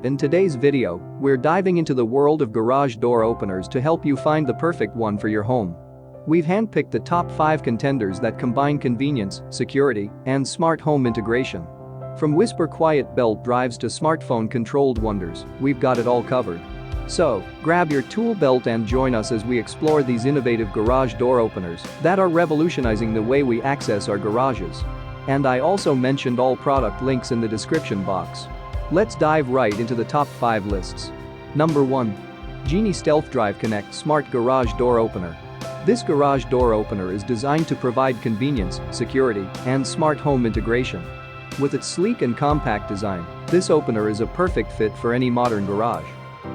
In today's video, we're diving into the world of garage door openers to help you find the perfect one for your home. We've handpicked the top 5 contenders that combine convenience, security, and smart home integration. From whisper quiet belt drives to smartphone-controlled wonders, we've got it all covered. So, grab your tool belt and join us as we explore these innovative garage door openers that are revolutionizing the way we access our garages. And I also mentioned all product links in the description box. Let's dive right into the top 5 lists. Number 1. Genie Stealth Drive Connect Smart Garage Door Opener. This garage door opener is designed to provide convenience, security, and smart home integration. With its sleek and compact design, this opener is a perfect fit for any modern garage.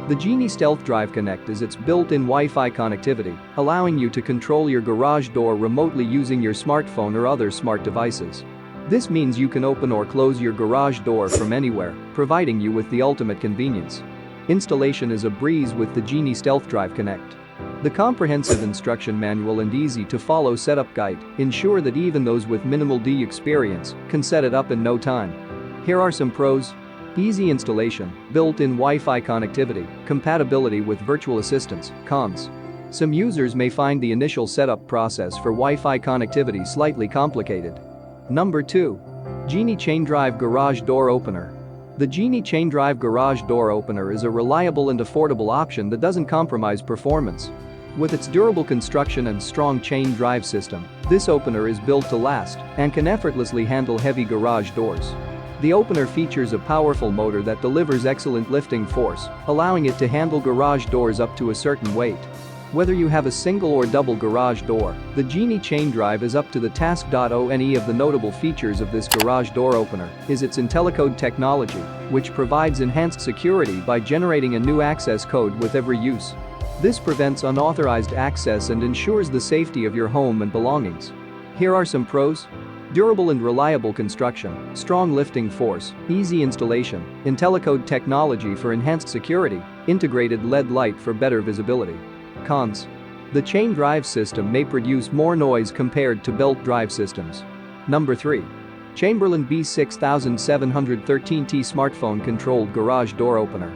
The Genie Stealth Drive Connect is its built-in Wi-Fi connectivity, allowing you to control your garage door remotely using your smartphone or other smart devices. This means you can open or close your garage door from anywhere, providing you with the ultimate convenience. Installation is a breeze with the Genie Stealth Drive Connect. The comprehensive instruction manual and easy-to-follow setup guide ensure that even those with minimal D experience can set it up in no time. Here are some pros. Easy installation, built-in Wi-Fi connectivity, compatibility with virtual assistants. Cons. Some users may find the initial setup process for Wi-Fi connectivity slightly complicated. Number 2. Genie Chain Drive Garage Door Opener. The Genie Chain Drive Garage Door Opener is a reliable and affordable option that doesn't compromise performance. With its durable construction and strong chain drive system, this opener is built to last and can effortlessly handle heavy garage doors. The opener features a powerful motor that delivers excellent lifting force, allowing it to handle garage doors up to a certain weight. Whether you have a single or double garage door, the Genie Chain Drive is up to the task. One of the notable features of this garage door opener is its IntelliCode technology, which provides enhanced security by generating a new access code with every use. This prevents unauthorized access and ensures the safety of your home and belongings. Here are some pros. Durable and reliable construction, strong lifting force, easy installation, IntelliCode technology for enhanced security, integrated LED light for better visibility. Cons. The chain drive system may produce more noise compared to belt drive systems. Number 3. Chamberlain B6713T Smartphone-Controlled Garage Door Opener.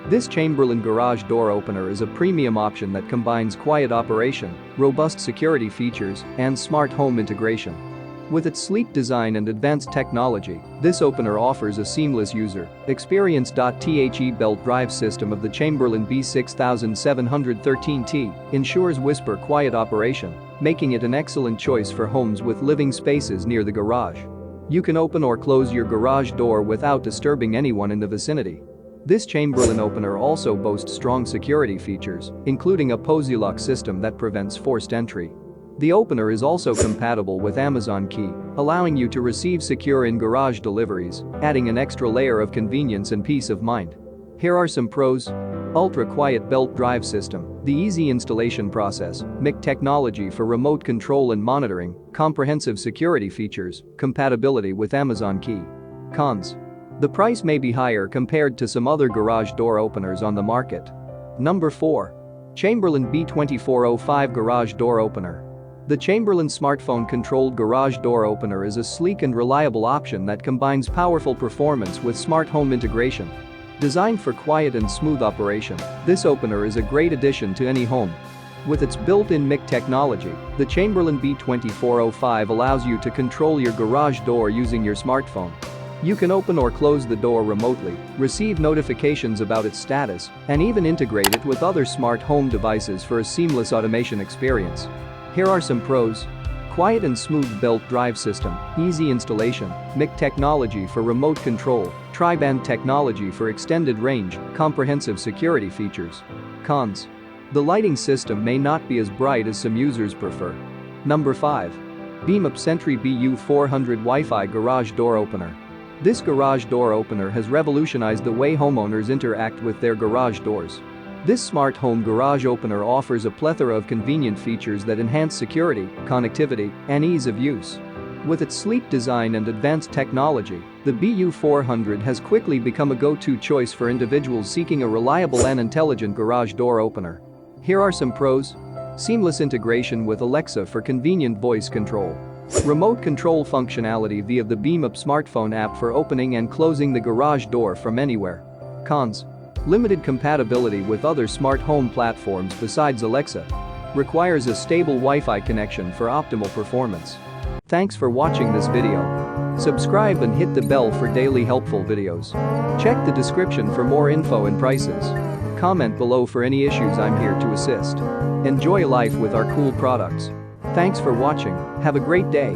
This Chamberlain garage door opener is a premium option that combines quiet operation, robust security features, and smart home integration. With its sleek design and advanced technology, this opener offers a seamless user experience. The belt drive system of the Chamberlain B6713T ensures whisper quiet operation, making it an excellent choice for homes with living spaces near the garage. You can open or close your garage door without disturbing anyone in the vicinity. This Chamberlain opener also boasts strong security features, including a Posy lock system that prevents forced entry. The opener is also compatible with Amazon Key, allowing you to receive secure in-garage deliveries, adding an extra layer of convenience and peace of mind. Here are some pros. Ultra-quiet belt drive system, the easy installation process, MIC technology for remote control and monitoring, comprehensive security features, compatibility with Amazon Key. Cons. The price may be higher compared to some other garage door openers on the market. Number 4. Chamberlain B2405 Garage Door Opener. The Chamberlain smartphone-controlled garage door opener is a sleek and reliable option that combines powerful performance with smart home integration. Designed for quiet and smooth operation, this opener is a great addition to any home. With its built-in MIC technology, the Chamberlain B2405 allows you to control your garage door using your smartphone. You can open or close the door remotely, receive notifications about its status, and even integrate it with other smart home devices for a seamless automation experience. Here are some pros. Quiet and smooth belt drive system, easy installation, MIC technology for remote control, tri-band technology for extended range, comprehensive security features. Cons. The lighting system may not be as bright as some users prefer. Number 5. BeamUp Sentry BU400 Wi-Fi Garage Door Opener. This garage door opener has revolutionized the way homeowners interact with their garage doors. This smart home garage opener offers a plethora of convenient features that enhance security, connectivity, and ease of use. With its sleek design and advanced technology, the BU400 has quickly become a go-to choice for individuals seeking a reliable and intelligent garage door opener. Here are some pros. Seamless integration with Alexa for convenient voice control. Remote control functionality via the BeamUp smartphone app for opening and closing the garage door from anywhere. Cons. Limited compatibility with other smart home platforms besides Alexa. Requires a stable Wi-Fi connection for optimal performance. Thanks for watching this video. Subscribe and hit the bell for daily helpful videos. Check the description for more info and prices. Comment below for any issues. I'm here to assist. Enjoy life with our cool products. Thanks for watching. Have a great day.